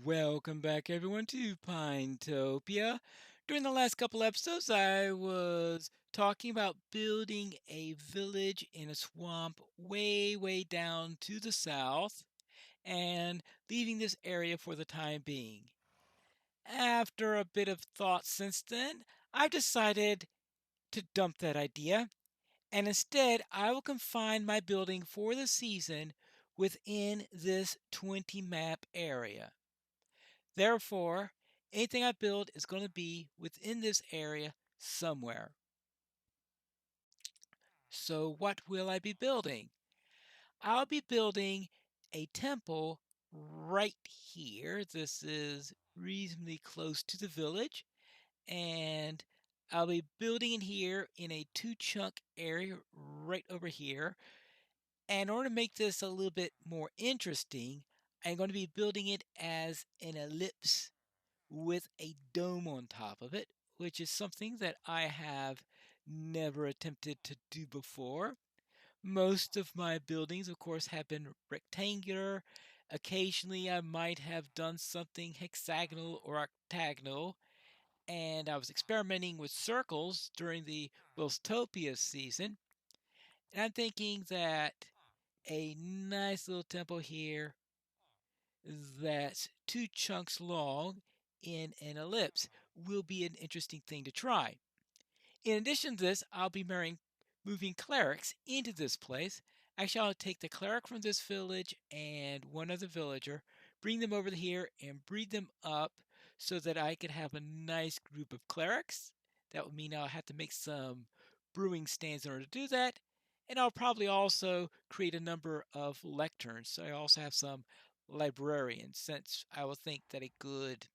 Welcome back, everyone, to Pinetopia. During the last couple episodes, I was talking about building a village in a swamp way, way down to the south and leaving this area for the time being. After a bit of thought since then, I've decided to dump that idea, and instead I will confine my building for the season within this 20 map area. Therefore, anything I build is going to be within this area somewhere. So what will I be building? I'll be building a temple right here. This is reasonably close to the village, and I'll be building it here in a two-chunk area right over here. And in order to make this a little bit more interesting, I'm going to be building it as an ellipse with a dome on top of it, which is something that I have never attempted to do before. Most of my buildings, of course, have been rectangular. Occasionally, I might have done something hexagonal or octagonal, and I was experimenting with circles during the Wilstopia season. And I'm thinking that a nice little temple here that's two chunks long in an ellipse will be an interesting thing to try. In addition to this, I'll be moving clerics into this place. Actually, I'll take the cleric from this village and one other villager, bring them over here and breed them up so that I could have a nice group of clerics. That would mean I'll have to make some brewing stands in order to do that. And I'll probably also create a number of lecterns. So I also have some librarians, since I would think that a good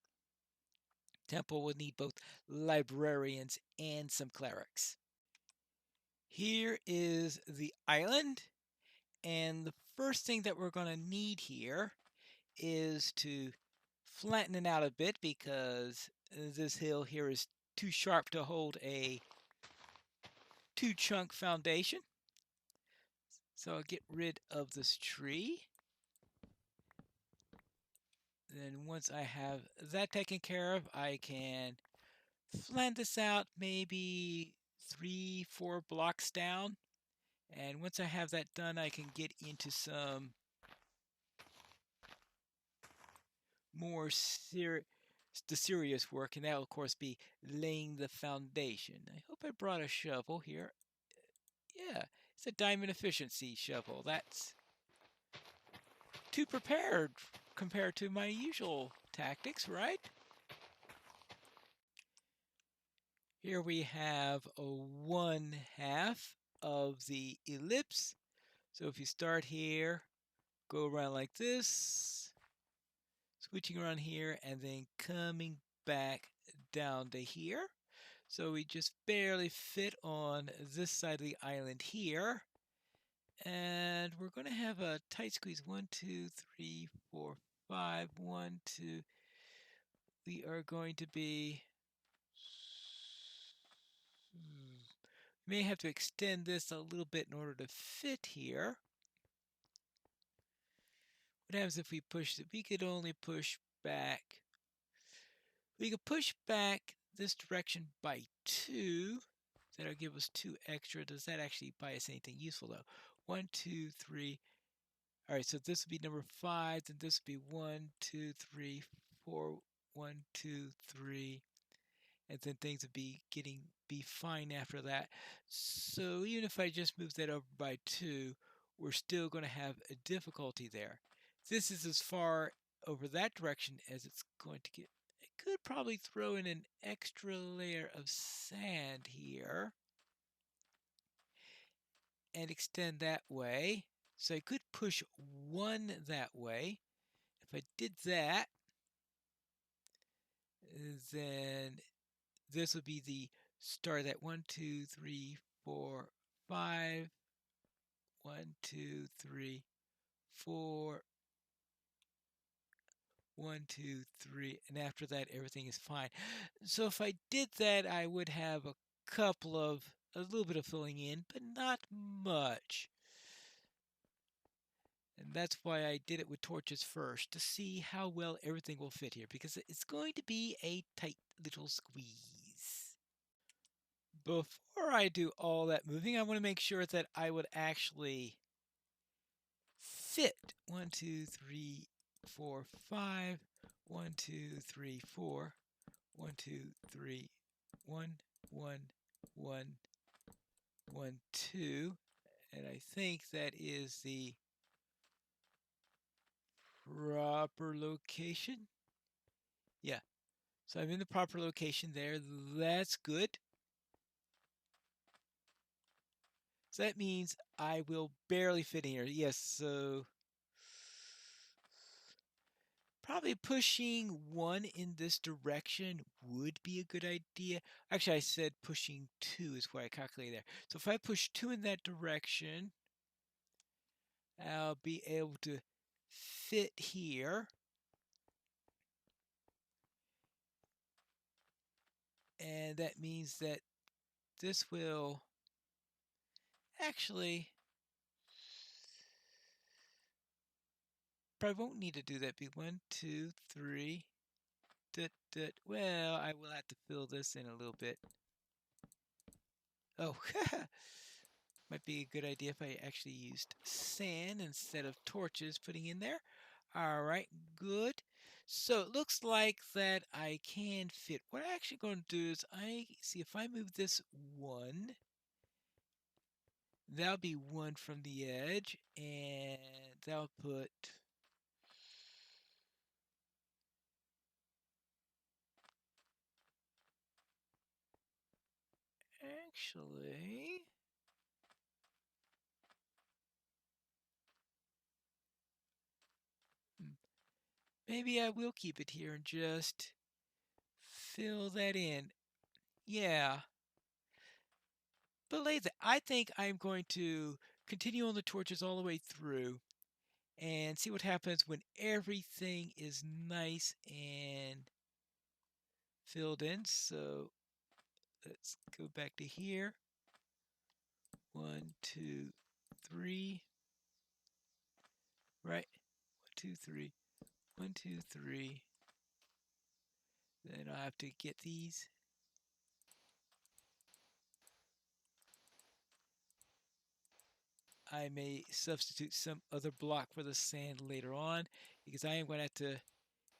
temple would need both librarians and some clerics. Here is the island, and the first thing that we're going to need here is to flatten it out a bit because this hill here is too sharp to hold a two-chunk foundation. So I'll get rid of this tree. Then once I have that taken care of, I can flatten this out maybe 3-4 blocks down. And once I have that done, I can get into some more serious work, and that will, of course, be laying the foundation. I hope I brought a shovel here. Yeah, it's a diamond efficiency shovel. That's too prepared compared to my usual tactics, right? Here we have a 1/2 of the ellipse. So if you start here, go around like this, switching around here, and then coming back down to here. So we just barely fit on this side of the island here. And we're going to have a tight squeeze. 1, 2, 3, 4, 5. 1, 2. We are going to be... may have to extend this a little bit in order to fit here. What happens if we push it? We could only push back. We could push back this direction by 2. That'll give us 2 extra. Does that actually buy us anything useful, though? 1, 2, 3. All right, so this would be number 5, and this would be 1, 2, 3, 4. 1, 2, 3. And then things would be fine after that. So even if I just move that over by 2, we're still going to have a difficulty there. This is as far over that direction as it's going to get. I could probably throw in an extra layer of sand here and extend that way. So I could push 1 that way. If I did that, then this would be the start of that 1, 2, 3, 4, 5. 1, 2, 3, 4. 1, 2, 3, and after that everything is fine. So if I did that, I would have a little bit of filling in, but not much. And that's why I did it with torches first, to see how well everything will fit here, because it's going to be a tight little squeeze. Before I do all that moving, I want to make sure that I would actually fit 1, 2, 3, 4, 5, 1, 2, 3, 4, 1, 2, 3, 1, 1, 1, 1, 2, and I think that is the proper location. Yeah, so I'm in the proper location there. That's good. So that means I will barely fit in here. Yes, so probably pushing 1 in this direction would be a good idea. Actually, I said pushing 2 is what I calculated there. So if I push 2 in that direction, I'll be able to fit here. And that means that this will actually, probably won't need to do that. Be 1, 2, 3. Well, I will have to fill this in a little bit. Oh, might be a good idea if I actually used sand instead of torches putting in there. All right, good. So it looks like that I can fit. What I'm actually going to do is I see if I move this 1, that'll be 1 from the edge, and that'll put actually maybe I will keep it here and just fill that in. Yeah. But later, I think I'm going to continue on the torches all the way through and see what happens when everything is nice and filled in. So let's go back to here. 1, 2, 3. Right? 1, 2, 3. 1, 2, 3. Then I have to get these. I may substitute some other block for the sand later on because I am going to have to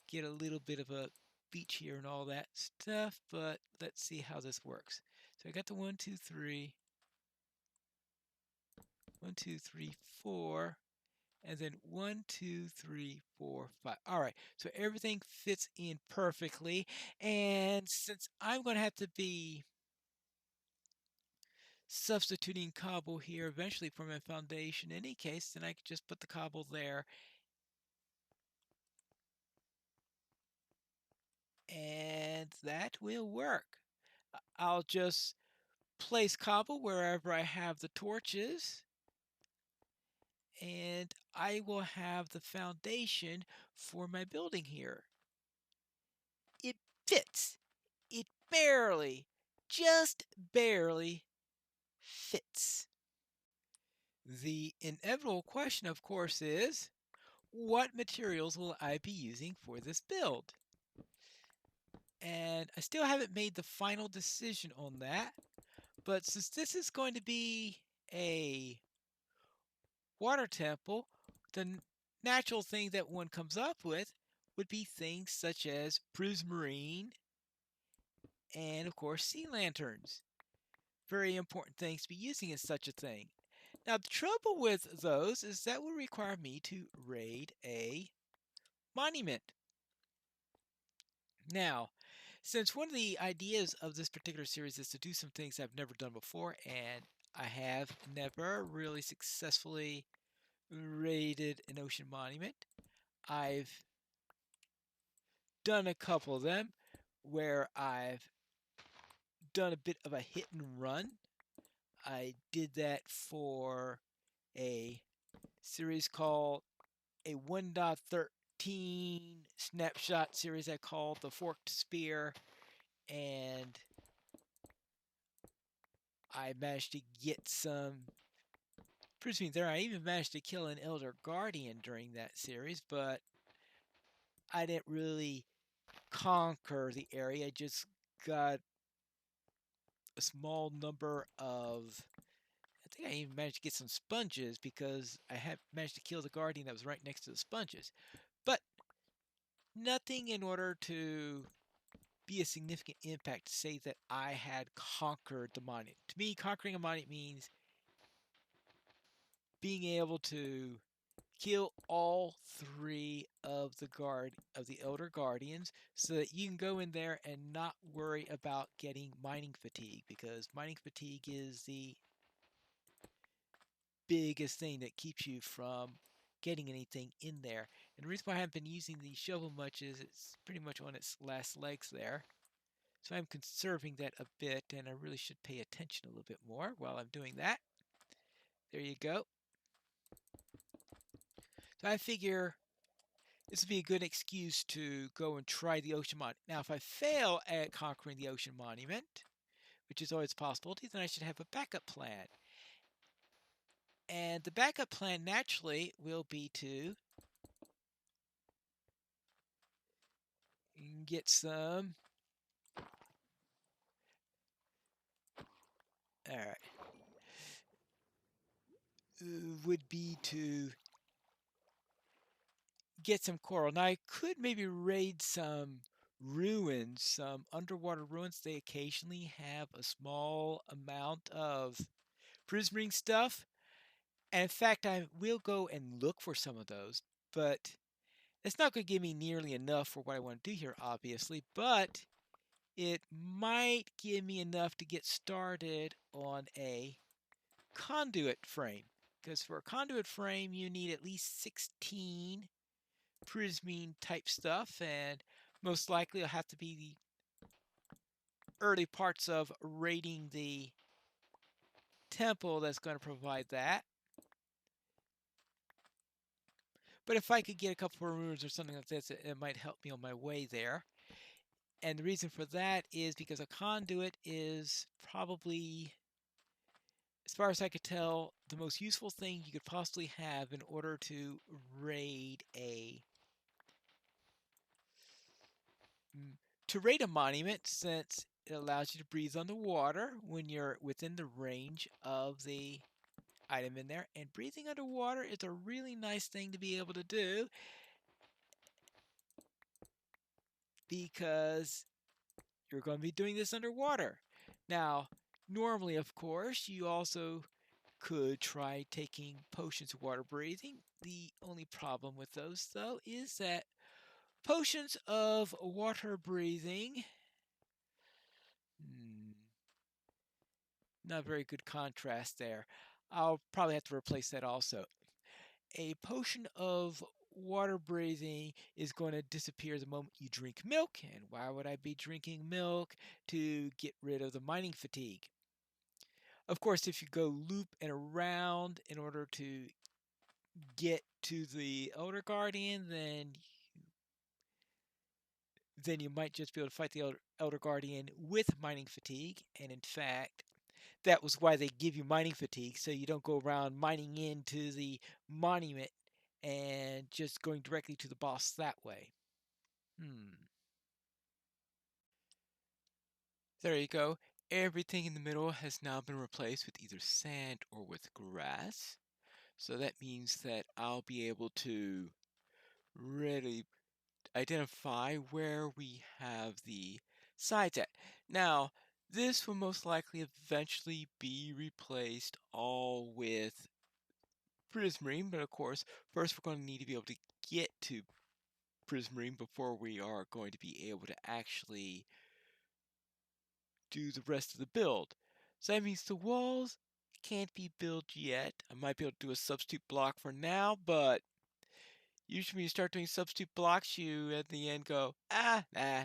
get a little bit of a beach here and all that stuff, but let's see how this works. So I got the 1, 2, 3, 1, 2, 3, 4, and then 1, 2, 3, 4, 5. All right, so everything fits in perfectly. And since I'm going to have to be substituting cobble here eventually for my foundation in any case, then I could just put the cobble there and that will work. I'll just place cobble wherever I have the torches and I will have the foundation for my building here. It fits. It barely, just barely fits. The inevitable question, of course, is what materials will I be using for this build? And I still haven't made the final decision on that, but since this is going to be a water temple, the natural thing that one comes up with would be things such as prismarine and, of course, sea lanterns. Very important things to be using in such a thing. Now, the trouble with those is that would require me to raid a monument. Now, since one of the ideas of this particular series is to do some things I've never done before, and I have never really successfully raided an ocean monument, I've done a couple of them where I've done a bit of a hit and run. I did that for a series called a 1.13 snapshot series I called the Forked Spear, and I managed to get some Prismarine there. I even managed to kill an Elder Guardian during that series, but I didn't really conquer the area. I just got a small number of. I think I even managed to get some sponges because I had managed to kill the Guardian that was right next to the sponges. But nothing in order to be a significant impact to say that I had conquered the monument. To me, conquering a monument means being able to kill all three of the Elder Guardians so that you can go in there and not worry about getting mining fatigue, because mining fatigue is the biggest thing that keeps you from getting anything in there. And the reason why I haven't been using the shovel much is it's pretty much on its last legs there. So I'm conserving that a bit, and I really should pay attention a little bit more while I'm doing that. There you go. So I figure this would be a good excuse to go and try the ocean monument. Now, if I fail at conquering the ocean monument, which is always a possibility, then I should have a backup plan. And the backup plan naturally will be to get some. All right. Would be to get some coral. Now, I could maybe raid some ruins, some underwater ruins. They occasionally have a small amount of prismarine stuff. And in fact, I will go and look for some of those, but it's not going to give me nearly enough for what I want to do here, obviously, but it might give me enough to get started on a conduit frame. Because for a conduit frame, you need at least 16 prismarine type stuff, and most likely it'll have to be the early parts of raiding the temple that's going to provide that. But if I could get a couple of runes or something like this, it might help me on my way there. And the reason for that is because a conduit is probably, as far as I could tell, the most useful thing you could possibly have in order to raid a monument, since it allows you to breathe underwater when you're within the range of the item in there. And breathing underwater is a really nice thing to be able to do, because you're going to be doing this underwater. Now, normally, of course, you also could try taking potions of water breathing. The only problem with those, though, is that potions of water breathing, not very good contrast there. I'll probably have to replace that also. A potion of water breathing is going to disappear the moment you drink milk. And why would I be drinking milk? To get rid of the mining fatigue. Of course, if you go loop and around in order to get to the Elder Guardian, then you might just be able to fight the Elder Guardian with mining fatigue. And in fact, that was why they give you mining fatigue, so you don't go around mining into the monument and just going directly to the boss that way. There you go. Everything in the middle has now been replaced with either sand or with grass. So that means that I'll be able to really identify where we have the sides at. Now, this will most likely eventually be replaced all with prismarine, but of course, first we're going to need to be able to get to prismarine before we are going to be able to actually do the rest of the build. So that means the walls can't be built yet. I might be able to do a substitute block for now, but usually when you start doing substitute blocks, you at the end go, nah,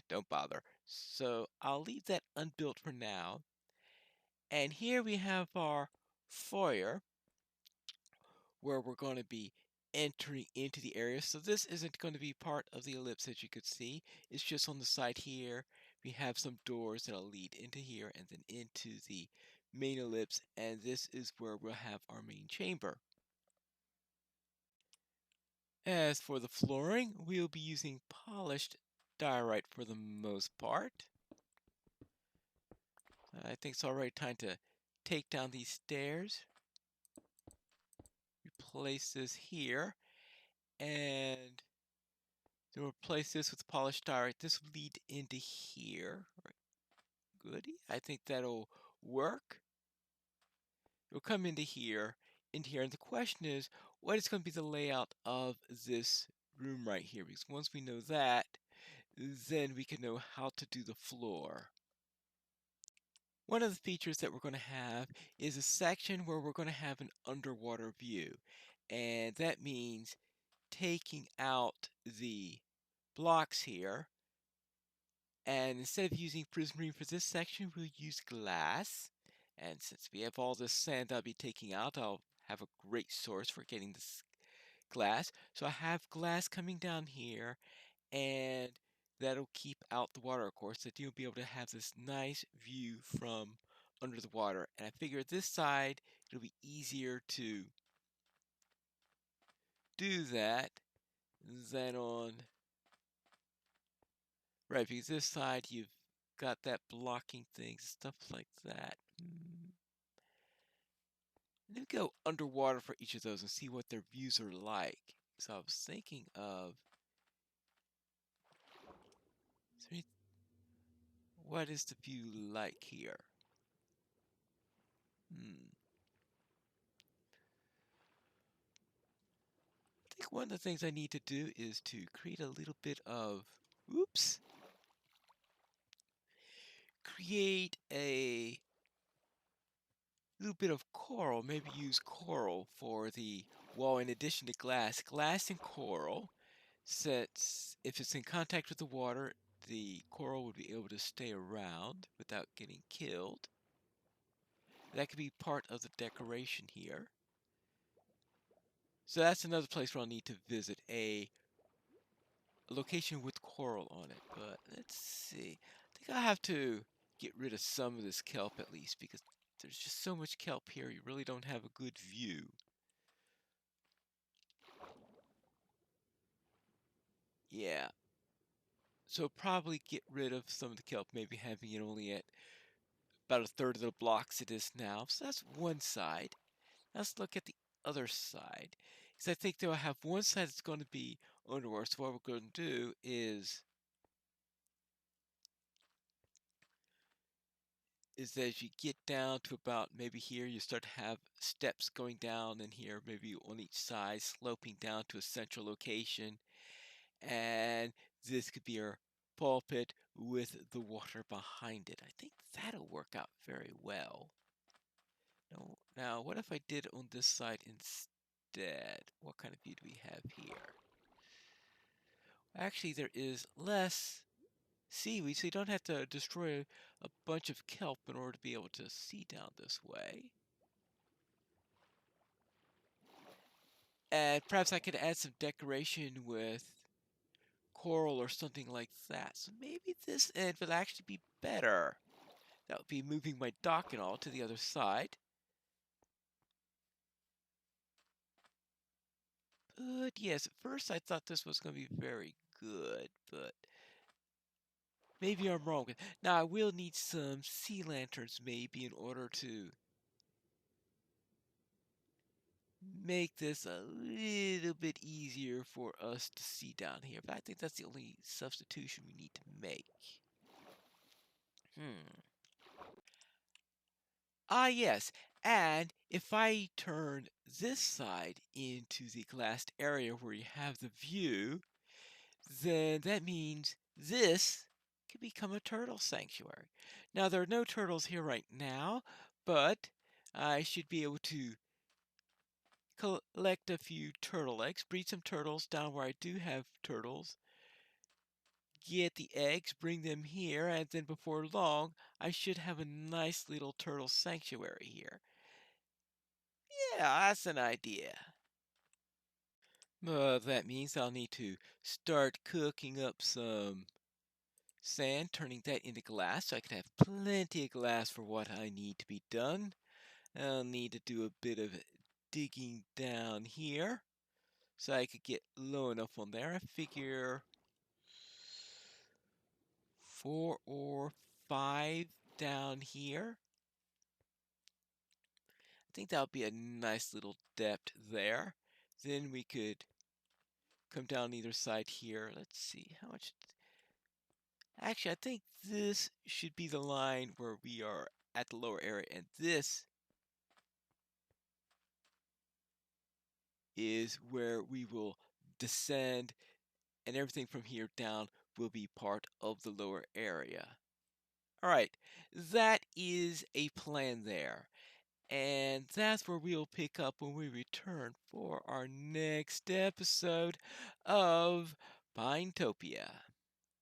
don't bother. So I'll leave that unbuilt for now. And here we have our foyer, where we're going to be entering into the area. So this isn't going to be part of the ellipse, as you could see. It's just on the side here. We have some doors that'll lead into here and then into the main ellipse, and this is where we'll have our main chamber. As for the flooring, we'll be using polished diorite for the most part. I think it's already time to take down these stairs. Replace this here, and to replace this with polished diorite, this will lead into here. Goody. I think that'll work. It'll come into here, and the question is, what is going to be the layout of this room right here? Because once we know that, then we can know how to do the floor. One of the features that we're going to have is a section where we're going to have an underwater view. And that means taking out the blocks here. And instead of using prismarine for this section, we'll use glass. And since we have all this sand I'll be taking out, I'll have a great source for getting this glass. So I have glass coming down here, and that'll keep out the water, of course, that you'll be able to have this nice view from under the water. And I figure this side, it'll be easier to do that than on, right, because this side you've got that blocking thing, stuff like that. Let me go underwater for each of those and see what their views are like. So I was thinking of, what is the view like here? I think one of the things I need to do is to create a little bit of, create a little bit of coral, maybe use coral for the wall in addition to glass. Glass and coral, since if it's in contact with the water, the coral would be able to stay around without getting killed. That could be part of the decoration here. So that's another place where I'll need to visit, a location with coral on it. But let's see. I think I'll have to get rid of some of this kelp at least, because there's just so much kelp here, you really don't have a good view. Yeah. So probably get rid of some of the kelp, maybe having it only at about a third of the blocks it is now. So that's one side. Let's look at the other side. Because I think they'll have one side that's going to be underwater. So what we're going to do is that as you get down to about maybe here, you start to have steps going down in here, maybe on each side, sloping down to a central location. And this could be our pulpit with the water behind it. I think that'll work out very well. Now, what if I did on this side instead? What kind of view do we have here? Actually, there is less seaweed, so you don't have to destroy a bunch of kelp in order to be able to see down this way. And perhaps I could add some decoration with coral or something like that. So maybe this end would actually be better. That would be moving my dock and all to the other side. But yes, at first I thought this was going to be very good, but maybe I'm wrong. Now I will need some sea lanterns maybe in order to make this a little bit easier for us to see down here. But I think that's the only substitution we need to make. Ah, yes. And if I turn this side into the glassed area where you have the view, then that means this can become a turtle sanctuary. Now, there are no turtles here right now, but I should be able to collect a few turtle eggs, breed some turtles down where I do have turtles, get the eggs, bring them here, and then before long, I should have a nice little turtle sanctuary here. Yeah, that's an idea. That means I'll need to start cooking up some sand, turning that into glass so I can have plenty of glass for what I need to be done. I'll need to do a bit of digging down here so I could get low enough on there. I figure 4 or 5 down here. I think that would be a nice little depth there. Then we could come down either side here. Let's see, how much? Actually, I think this should be the line where we are at the lower area, and this is where we will descend, and everything from here down will be part of the lower area. All right, that is a plan there. And that's where we'll pick up when we return for our next episode of Pinetopia.